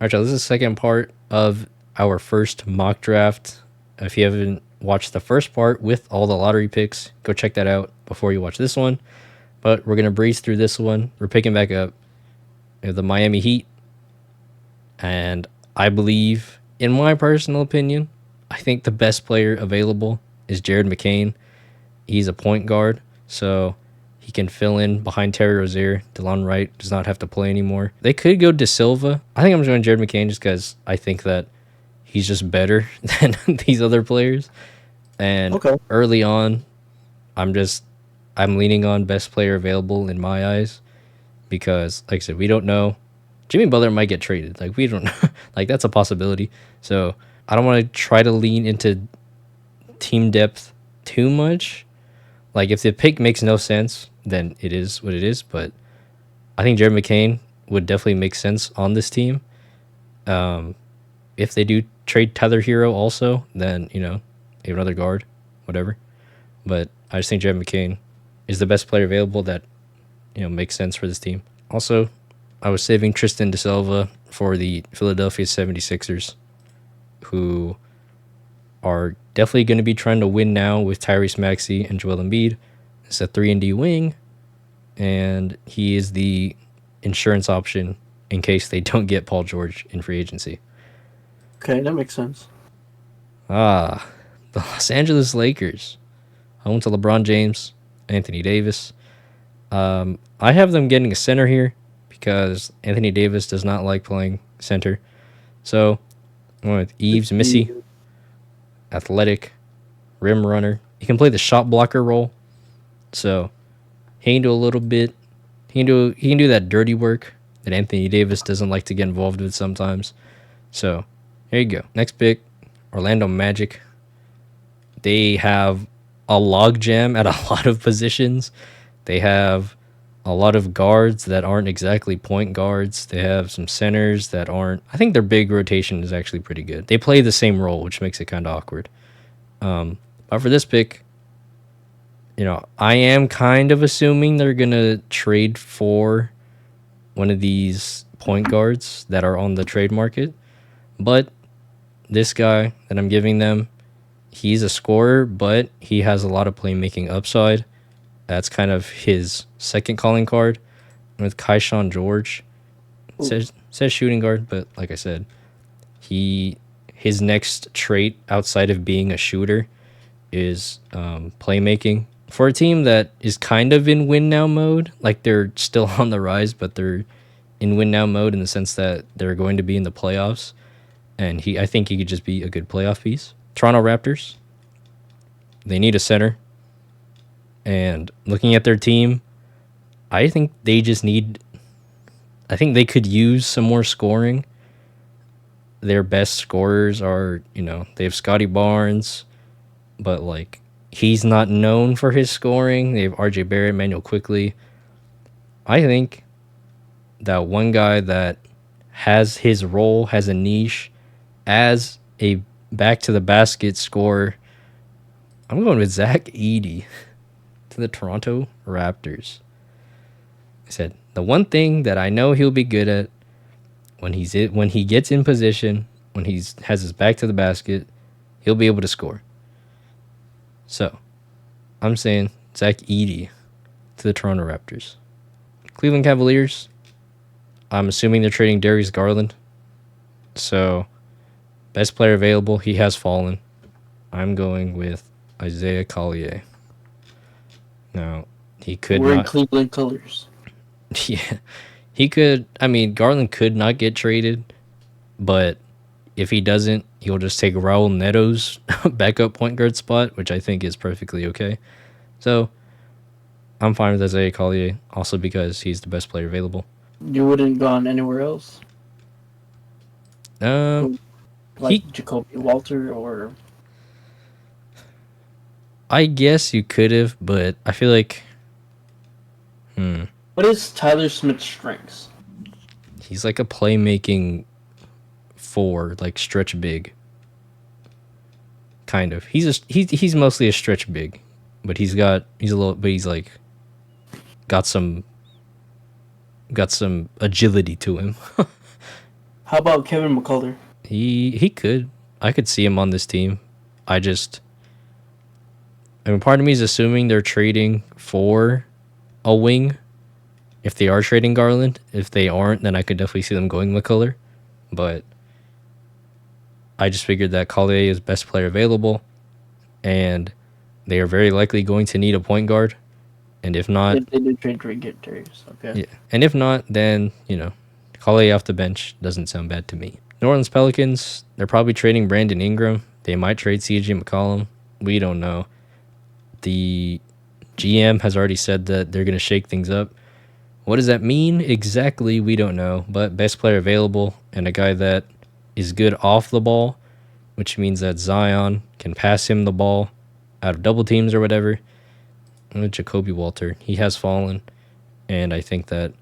All right, y'all, this is the second part of our first mock draft. If you haven't watched the first part with all the lottery picks, go check that out before you watch this one. But we're gonna breeze through this one. We're picking back up the Miami Heat, and I believe, in my personal opinion, I think the best player available is Jared McCain. He's a point guard, so he can fill in behind Terry Rozier. DeLon Wright does not have to play anymore. They could go De Silva. I think I'm just going Jared McCain just because I think that he's just better than these other players. And Okay. early on, I'm leaning on best player available in my eyes because, like I said, we don't know. Jimmy Butler might get traded. Like we don't know. Like that's a possibility. So I don't want to try to lean into team depth too much. Like if the pick makes no sense, then it is what it is. But I think Jared McCain would definitely make sense on this team. If they do trade Tyler Hero also, then they have another guard, whatever. But I just think Jared McCain is the best player available that makes sense for this team. Also, I was saving Tristan De Silva for the Philadelphia 76ers, who are definitely going to be trying to win now with Tyrese Maxey and Joel Embiid. It's a 3-and-D wing, and he is the insurance option in case they don't get Paul George in free agency. Okay, that makes sense. The Los Angeles Lakers, home to LeBron James, Anthony Davis. I have them getting a center here because Anthony Davis does not like playing center. So I'm going with Eves Missy, athletic, rim runner. He can play the shot blocker role. So he can do a little bit. He can do that dirty work that Anthony Davis doesn't like to get involved with sometimes. So here you go. Next pick, Orlando Magic. They have a logjam at a lot of positions. They have a lot of guards that aren't exactly point guards. They have some centers that aren't. I think their big rotation is actually pretty good. They play the same role, which makes it kind of awkward. But for this pick, I am kind of assuming they're going to trade for one of these point guards that are on the trade market. But this guy that I'm giving them, he's a scorer, but he has a lot of playmaking upside. That's kind of his second calling card. With Kaishan George, it says shooting guard, but like I said, his next trait outside of being a shooter is playmaking. For a team that is kind of in win now mode, like they're still on the rise, but they're in win now mode in the sense that they're going to be in the playoffs, and I think he could just be a good playoff piece. Toronto Raptors, they need a center, and looking at their team, I think they could use some more scoring. Their best scorers are, they have Scotty Barnes, but like he's not known for his scoring. They have RJ Barrett, Manuel Quickly. I think that one guy that has his role, has a niche as a back to the basket scorer, I'm going with Zach Edey to the Toronto Raptors. I said the one thing that I know he'll be good at when he gets in position, when he has his back to the basket, he'll be able to score. So, I'm saying Zach Edey to the Toronto Raptors. Cleveland Cavaliers, I'm assuming they're trading Darius Garland. So, best player available, he has fallen. I'm going with Isaiah Collier. Now, he could We're in not. Cleveland colors. Yeah, he could. I mean, Garland could not get traded, but if he doesn't, he'll just take Raul Neto's backup point guard spot, which I think is perfectly okay. So I'm fine with Isaiah Collier, also because he's the best player available. You wouldn't gone anywhere else? Um, Like he, Jacoby Walter or... I guess you could have, but I feel like, What is Tyler Smith's strengths? he's like a playmaking four, like stretch big. Kind of. He's mostly a stretch big, but he's like got some agility to him. How about Kevin McCullough? He could. I could see him on this team. I mean, part of me is assuming they're trading for a wing. If they are trading Garland, if they aren't, then I could definitely see them going McCullough. But I just figured that Collier is best player available, and they are very likely going to need a point guard. And if not, They did trade for get Darius. Okay. yeah. And if not, then Collier off the bench doesn't sound bad to me. New Orleans Pelicans, they're probably trading Brandon Ingram. They might trade CJ McCollum. We don't know. The GM has already said that they're going to shake things up. What does that mean exactly? We don't know. But best player available and a guy that is good off the ball, which means that Zion can pass him the ball out of double teams or whatever. And Jacoby Walter, he has fallen. And I think that,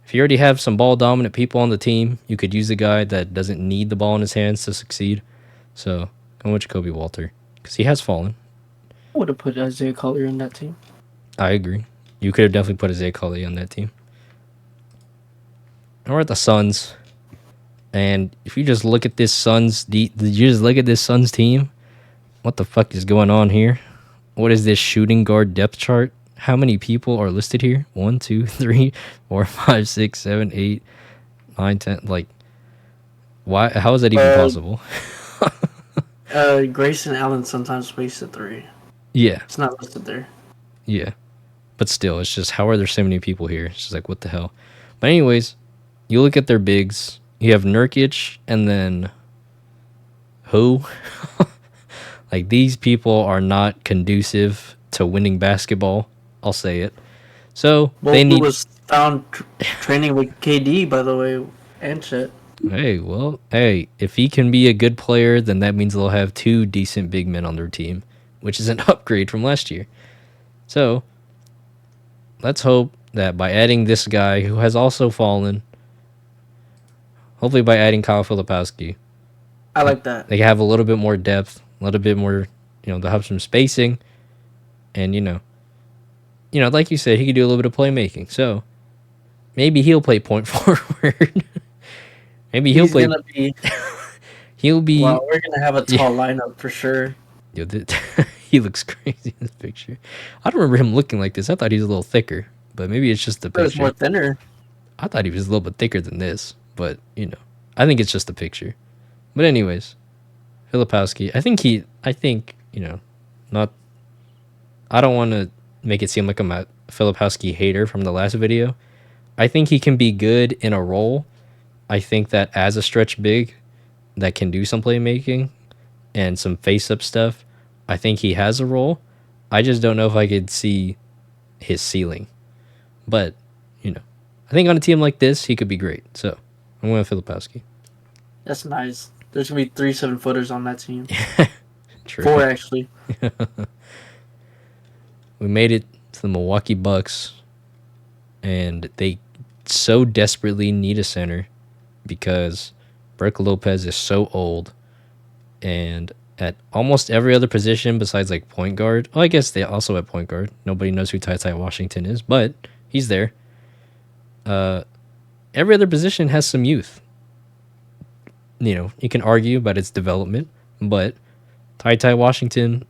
if you already have some ball dominant people on the team, you could use a guy that doesn't need the ball in his hands to succeed. So, go with Jacoby Walter because he has fallen. I would have put Isaiah Collier on that team. I agree. You could have definitely put Isaiah Collier on that team. And we're at the Suns. And if you just look at this Suns team, what the fuck is going on here? What is this shooting guard depth chart? How many people are listed here? 1, 2, 3, 4, 5, 6, 7, 8, 9, 10. Like, why? How is that even possible? Grayson Allen sometimes plays the 3. Yeah. It's not listed there. Yeah. But still, it's just, how are there so many people here? It's just like, what the hell? But anyways, you look at their bigs. You have Nurkic and then who? Like, these people are not conducive to winning basketball. I'll say it. So, they need... He was found training with KD, by the way, and shit. Hey, if he can be a good player, then that means they'll have 2 decent big men on their team, which is an upgrade from last year. So, let's hope that by adding this guy who has also fallen, hopefully by adding Kyle Filipowski, I like that. they have a little bit more depth, a little bit more, they'll have some spacing, and, like you said, he could do a little bit of playmaking. So, maybe he'll play point forward. Maybe he'll play. He'll be. Wow, we're gonna have a tall lineup for sure. Yo, he looks crazy in this picture. I don't remember him looking like this. I thought he was a little thicker, but maybe it's just the picture. It's more thinner. I thought he was a little bit thicker than this, but I think it's just the picture. But anyways, Filipowski. I think not. I don't want to make it seem like I'm a Filipowski hater from the last video. I think he can be good in a role. I think that as a stretch big that can do some playmaking and some face-up stuff, I think he has a role. I just don't know if I could see his ceiling. But, I think on a team like this, he could be great. So, I'm going with Filipowski. That's nice. There's going to be 3 7-footers on that team. True. 4, actually. We made it to the Milwaukee Bucks, and they so desperately need a center because Brook Lopez is so old, and at almost every other position besides like point guard, I guess they also at point guard. Nobody knows who Ty Washington is, but he's there. Every other position has some youth. You can argue about its development, but Ty Washington,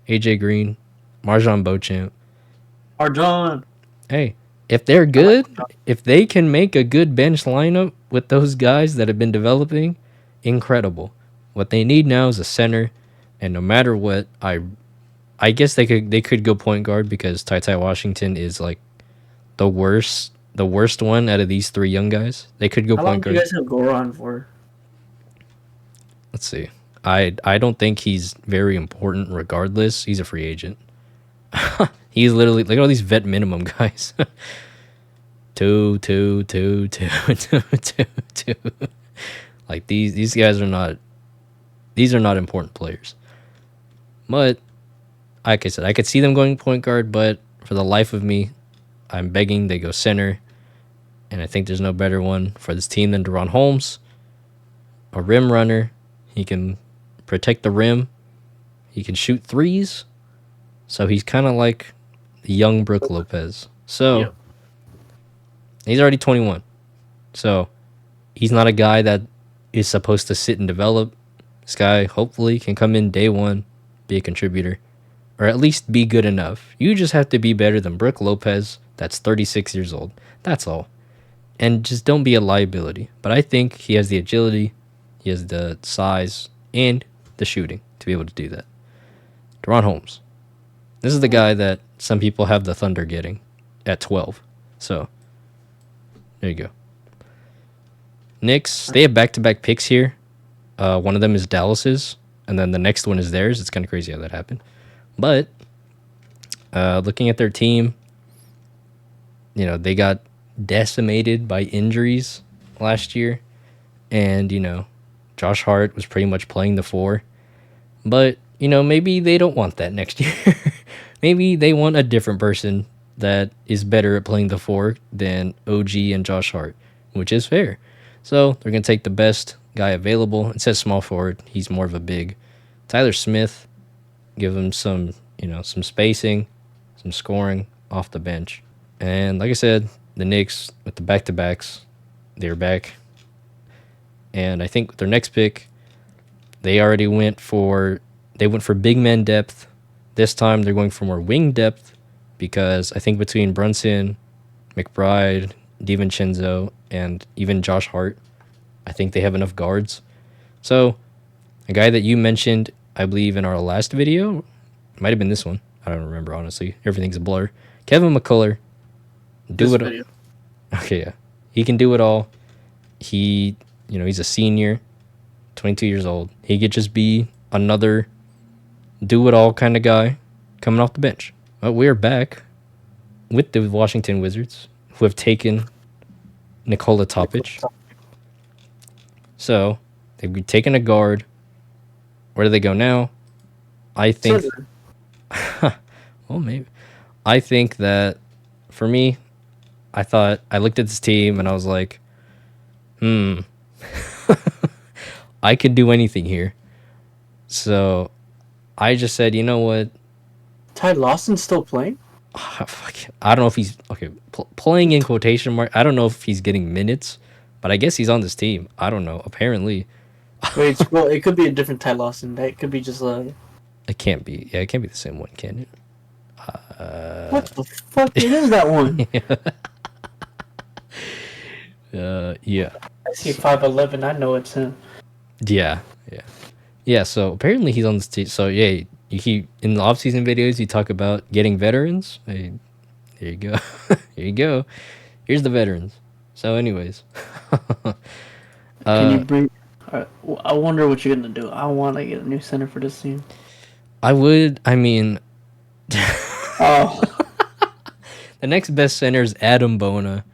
AJ Green, Marjon Beauchamp. Hey, if they're good, if they can make a good bench lineup with those guys that have been developing, incredible. What they need now is a center, and no matter what, I guess they could go point guard because Ty Washington is like the worst one out of these 3 young guys. They could go point guard. How long do you guys have Goran for? Let's see. I don't think he's very important regardless. He's a free agent. He's literally, look at all these vet minimum guys. 2. Like these guys are not. These are not important players. But like I said, I could see them going point guard, but for the life of me, I'm begging they go center. And I think there's no better one for this team than Deron Holmes, a rim runner. He can protect the rim. He can shoot threes. So he's kind of like the young Brook Lopez. So he's already 21. So He's not a guy that is supposed to sit and develop. This guy hopefully can come in day one, be a contributor, or at least be good enough. You just have to be better than Brook Lopez, that's 36 years old. That's all. And just don't be a liability. But I think he has the agility, he has the size, and the shooting to be able to do that. Deron Holmes. This is the guy that some people have the Thunder getting at 12. So, there you go. Knicks, they have back-to-back picks here. One of them is Dallas's, and then the next one is theirs. It's kind of crazy how that happened. But looking at their team, they got decimated by injuries last year. And, Josh Hart was pretty much playing the 4. But, maybe they don't want that next year. Maybe they want a different person that is better at playing the 4 than OG and Josh Hart, which is fair. So they're going to take the best guy available. It says small forward. He's more of a big. Tyler Smith, give him some spacing, some scoring off the bench. And like I said, the Knicks with the back-to-backs, they're back. And I think with their next pick, they went for big man depth. This time they're going for more wing depth because I think between Brunson, McBride, DiVincenzo, and even Josh Hart, I think they have enough guards. So a guy that you mentioned, I believe in our last video, might have been this one. I don't remember, honestly. Everything's a blur. Kevin McCullough. Okay, yeah. He can do it all. He's a senior, 22 years old. He could just be another do-it-all kind of guy coming off the bench. But we're back with the Washington Wizards, who have taken Nikola Topic. So, they've taken a guard. Where do they go now? I think... well, maybe. I think that, for me, I looked at this team and I was like, I could do anything here. So, I just said, you know what? Ty Lawson's still playing? I don't know if he's playing in quotation mark. I don't know if he's getting minutes, but I guess he's on this team. I don't know. Apparently, Wait, well, it could be a different Ty Lawson. That could be just it can't be. Yeah, it can't be the same one, can it? What the fuck? It is that one. Yeah. I see 5'11". I know it's him. Yeah. So apparently he's on this team. So yeah, he in the off-season videos you talk about getting veterans. Hey, there you go. Here you go. Here's the veterans. So, anyways, Can you bring? I wonder what you're gonna do. I want to get a new center for this team. I would. I mean, Oh, the next best center is Adam Bona,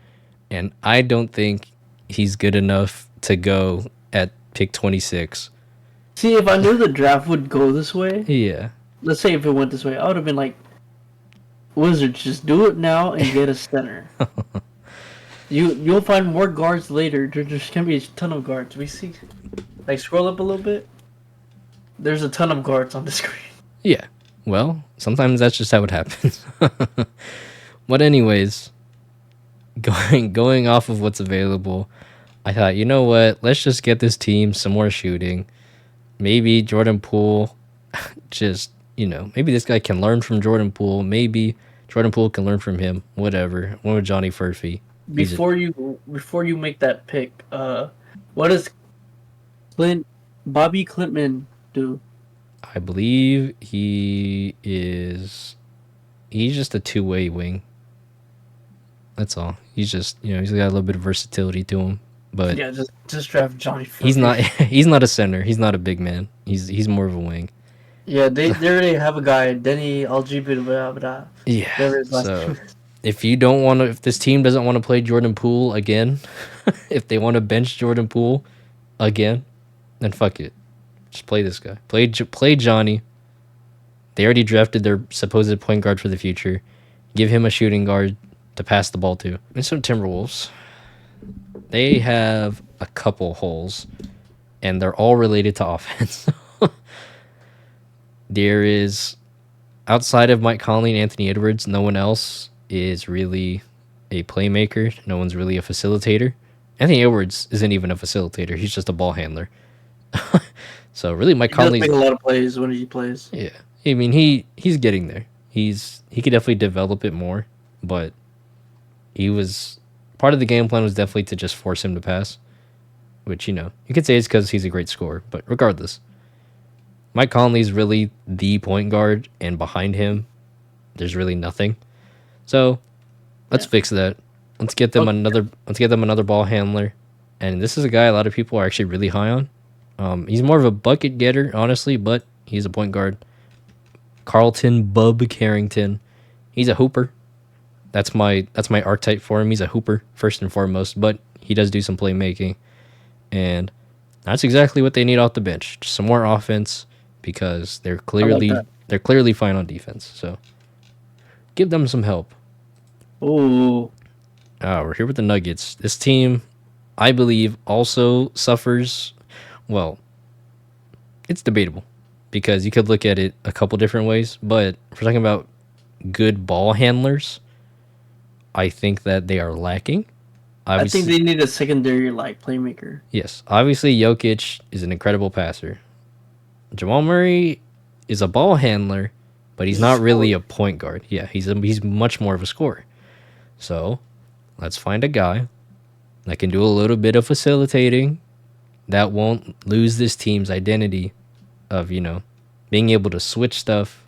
and I don't think he's good enough to go at pick 26. see, if I knew the draft would go this way, Yeah. let's say if it went this way, I would have been like, Wizards, just do it now and get a center. You'll find more guards later. There's gonna be a ton of guards. We see, like, scroll up a little bit. There's a ton of guards on the screen. Yeah. Well, sometimes that's just how it happens. But anyways, going off of what's available, I thought, you know what? Let's just get this team some more shooting. Maybe Jordan Poole, maybe this guy can learn from Jordan Poole. Maybe Jordan Poole can learn from him. Whatever. One with Johnny Furphy. Before you make that pick, what does Bobby Clintman do? I believe he's just a two-way wing. That's all. He's just, he's got a little bit of versatility to him. But yeah, just draft Johnny Furphy. He's not a center. He's not a big man. He's more of a wing. Yeah, they already have a guy, Denny Algibra. Yeah. So if this team doesn't want to play Jordan Poole again, if they want to bench Jordan Poole again, then fuck it. Just play this guy. Play Johnny. They already drafted their supposed point guard for the future. Give him a shooting guard to pass the ball to. Minnesota Timberwolves, they have a couple holes, and they're all related to offense. There is, outside of Mike Conley and Anthony Edwards, no one else is really a playmaker. No one's really a facilitator. Anthony Edwards isn't even a facilitator; he's just a ball handler. So really, Mike He does Conley's make a lot of plays when he plays. yeah. I mean, he's getting there. He could definitely develop it more, but he was part of the game plan was definitely to just force him to pass, which you could say it's because he's a great scorer. But regardless, Mike Conley's really the point guard, and behind him, there's really nothing. So let's Yeah. fix that. Let's get them Okay. another. Let's get them another ball handler. And this is a guy a lot of people are actually really high on. He's more of a bucket getter, honestly, but he's a point guard. Carlton Bub Carrington. He's a hooper. That's my archetype for him. He's a hooper first and foremost, but he does do some playmaking, and that's exactly what they need off the bench. Just some more offense because they're I like clearly that. they're clearly fine on defense. So give them some help. Oh, We're here with the Nuggets. This team, I believe, also suffers. Well, it's debatable because you could look at it a couple different ways, but if we're talking about good ball handlers, I think that they are lacking. I think Obviously, they need a secondary playmaker. yes. Obviously, Jokic is an incredible passer. Jamal Murray is a ball handler, but he's He's a not really scorer. a point guard. Yeah, he's much more of a scorer. So let's find a guy that can do a little bit of facilitating that won't lose this team's identity of being able to switch stuff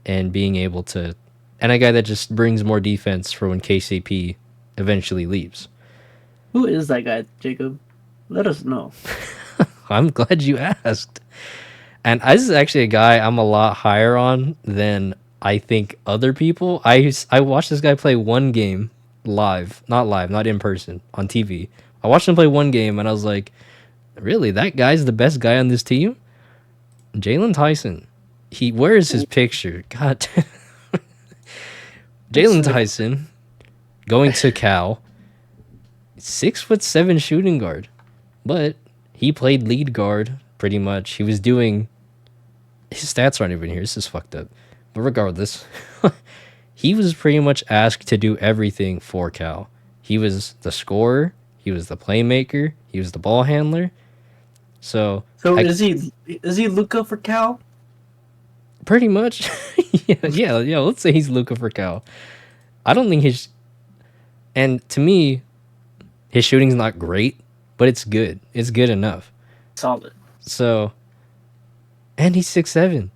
and being able to, and a guy that just brings more defense for when KCP eventually leaves. Who is that guy, Jacob? Let us know. I'm glad you asked. And this is actually a guy I'm a lot higher on than I think other people. I watched this guy play one game live, not in person, on TV. I watched him play one game and I was like, really, that guy's the best guy on this team? Jalen Tyson. Where is his picture? God. Jalen Tyson going to Cal. 6'7" shooting guard. But he played lead guard pretty much. He was doing his stats aren't even here. This is fucked up. But regardless, he was pretty much asked to do everything for Cal. He was the scorer, he was the playmaker, he was the ball handler. So So is he Luca for Cal? pretty much, yeah. Let's say he's Luca for Cal. I don't think and to me, his shooting's not great, but it's good. It's good enough. Solid. So, and he's 6'7".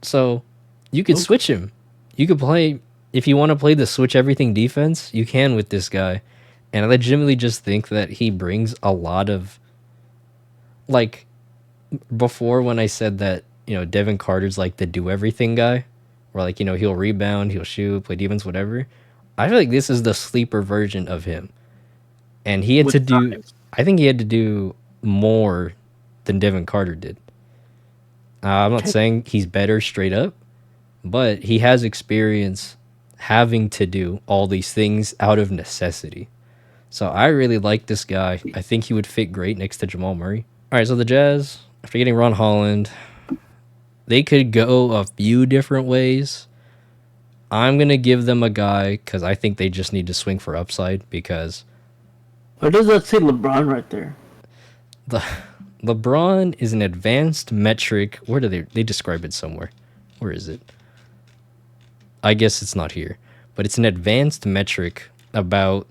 So you could Okay. switch him. You could play if you want to play the switch everything defense, you can with this guy. And I legitimately just think that he brings a lot of like before when I said that, Devin Carter's like the do everything guy, where he'll rebound, he'll shoot, play defense, whatever. I feel like this is the sleeper version of him. And he had to With do size. I think he had to do more than Devin Carter did. I'm not saying he's better straight up, but he has experience having to do all these things out of necessity. So I really like this guy. I think he would fit great next to Jamal Murray. All right, so the Jazz, after getting Ron Holland, they could go a few different ways. I'm going to give them a guy because I think they just need to swing for upside because Or does that say LeBron right there? the LeBron is an advanced metric. Where do they describe it somewhere? Where is it? I guess it's not here, but it's an advanced metric about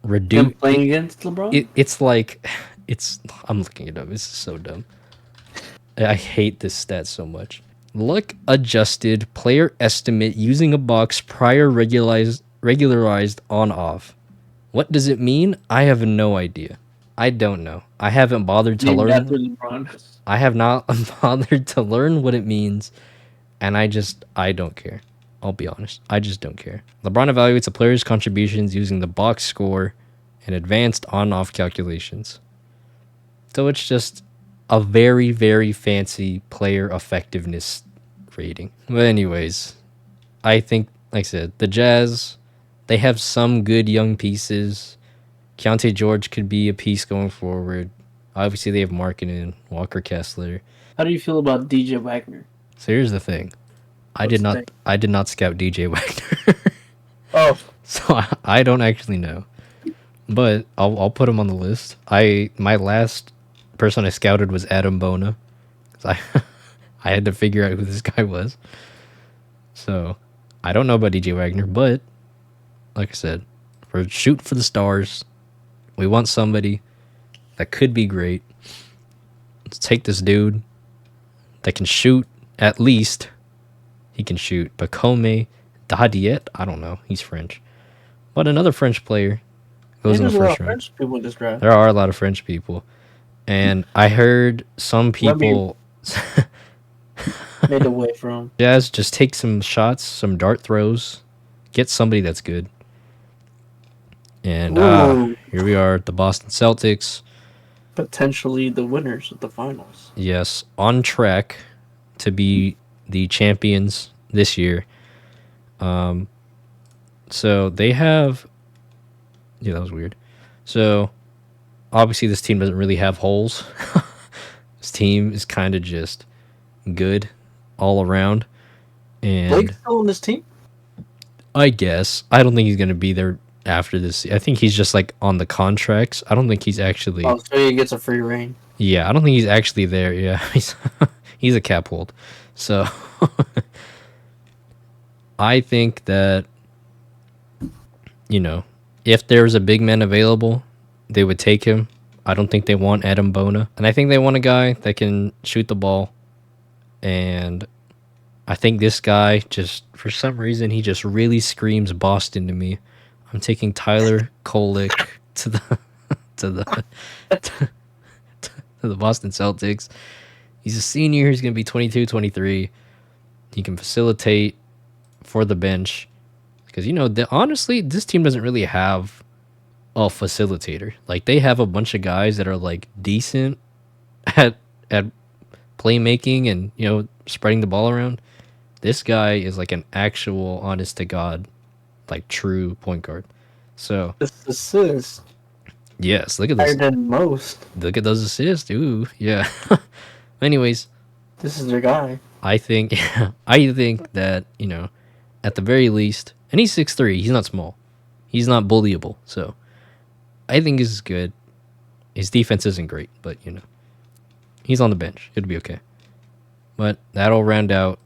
Him playing against LeBron? it's like I'm looking it up. This is so dumb. I hate this stat so much. Luck adjusted player estimate using a box prior regularized on off. What does it mean? I have no idea. I don't know. I haven't bothered to Named after learn. LeBron. I have not bothered to learn what it means, and I don't care. I'll be honest. I just don't care. LeBron evaluates a player's contributions using the box score and advanced on-off calculations. So it's just a very, very fancy player effectiveness rating. But anyways, I think, like I said, the Jazz, they have some good young pieces. Keontae George could be a piece going forward. Obviously, they have Markkanen, Walker Kessler. How do you feel about DJ Wagner? So here's the thing. I What's did the not thing? I did not scout DJ Wagner. Oh, So I don't actually know. but I'll put him on the list. My last person I scouted was Adam Bona. 'Cause I I had to figure out who this guy was. So I don't know about DJ Wagner, but like I said, we're shooting for the stars. We want somebody that could be great. Let's take this dude that can shoot at least. He can shoot. Pacome Dadiet? I don't know. He's French. But another French player goes in the There's a lot first of round. French people in this draft. There are a lot of French people. And I heard some Let me people made away from. Jazz just take some shots, some dart throws, get somebody that's good. And Ooh. here we are, the Boston Celtics. Potentially the winners of the finals. Yes, on track to be the champions this year. So they have. Yeah, that was weird. So obviously, this team doesn't really have holes. This team is kind of just good all around. And Blake's still on this team? I guess I don't think he's gonna be there after this. I think he's just like on the contracts. I don't think he's actually. Oh, so he gets a free reign. Yeah, I don't think he's actually there. Yeah, he's a cap hold. So I think that, you know, if there's a big man available, they would take him. I don't think they want Adam Bona. And I think they want a guy that can shoot the ball. And I think this guy just, for some reason, he just really screams Boston to me. I'm taking Tyler Kolek to the to the to the Boston Celtics. He's a senior. He's going to be 22, 23. He can facilitate for the bench. Because, you know, honestly, this team doesn't really have a facilitator. Like, they have a bunch of guys that are, like, decent at playmaking and, you know, spreading the ball around. This guy is, like, an actual, honest-to-God, like, true point guard. So, This assist yes, look at higher this. than most. Look at those assists. Ooh, yeah. Anyways, This is their guy. I think that, you know, at the very least, and he's 6'3", he's not small. He's not bullyable. So I think this is good. His defense isn't great, but you know, he's on the bench. It'll be okay. But that'll round out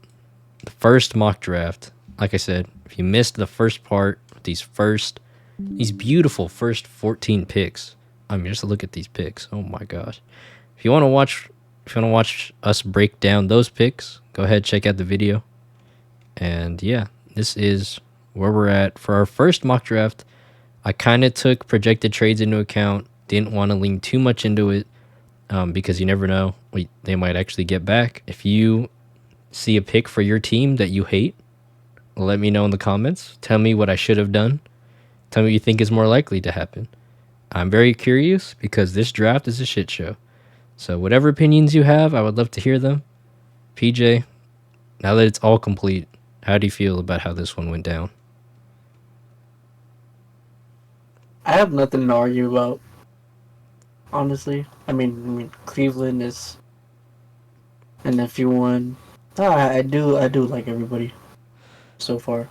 the first mock draft. Like I said, if you missed the first part, these beautiful first 14 picks. I mean, just look at these picks. Oh my gosh. If you want to watch us break down those picks, go ahead, check out the video. And yeah, this is where we're at for our first mock draft. I kind of took projected trades into account. Didn't want to lean too much into it because you never know. They might actually get back. If you see a pick for your team that you hate, let me know in the comments. Tell me what I should have done. Tell me what you think is more likely to happen. I'm very curious because this draft is a shit show. So whatever opinions you have, I would love to hear them. PJ, now that it's all complete, how do you feel about how this one went down? I have nothing to argue about. Honestly, I mean, Cleveland is, and if you won, I do like everybody so far.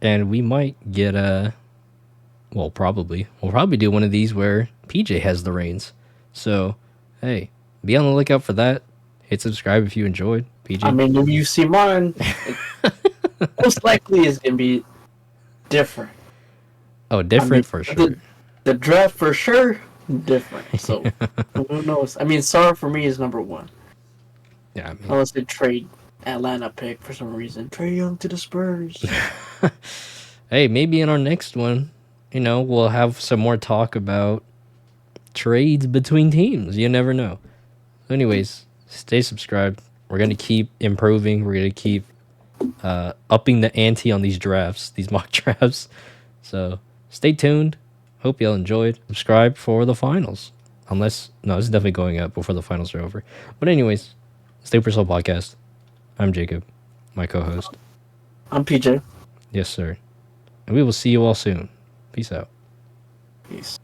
And we might get we'll probably do one of these where PJ has the reins. So, hey, be on the lookout for that. Hit subscribe if you enjoyed, PJ. I mean, if you see mine, most likely is gonna be different. Oh, different for sure. The draft for sure different. So who knows? I mean, Sar for me is number one. Yeah, I mean, Unless they trade Atlanta pick for some reason. Trae Young to the Spurs. hey, maybe in our next one, you know, we'll have some more talk about trades between teams. You never know. Anyways, stay subscribed. We're going to keep improving. We're going to keep upping the ante on these drafts, these mock drafts. So stay tuned. Hope y'all enjoyed. Subscribe for the finals. No, this is definitely going up before the finals are over. But anyways, Stay Per Soul Podcast. I'm Jacob, my co-host. I'm PJ. Yes, sir. And we will see you all soon. Peace out. Peace.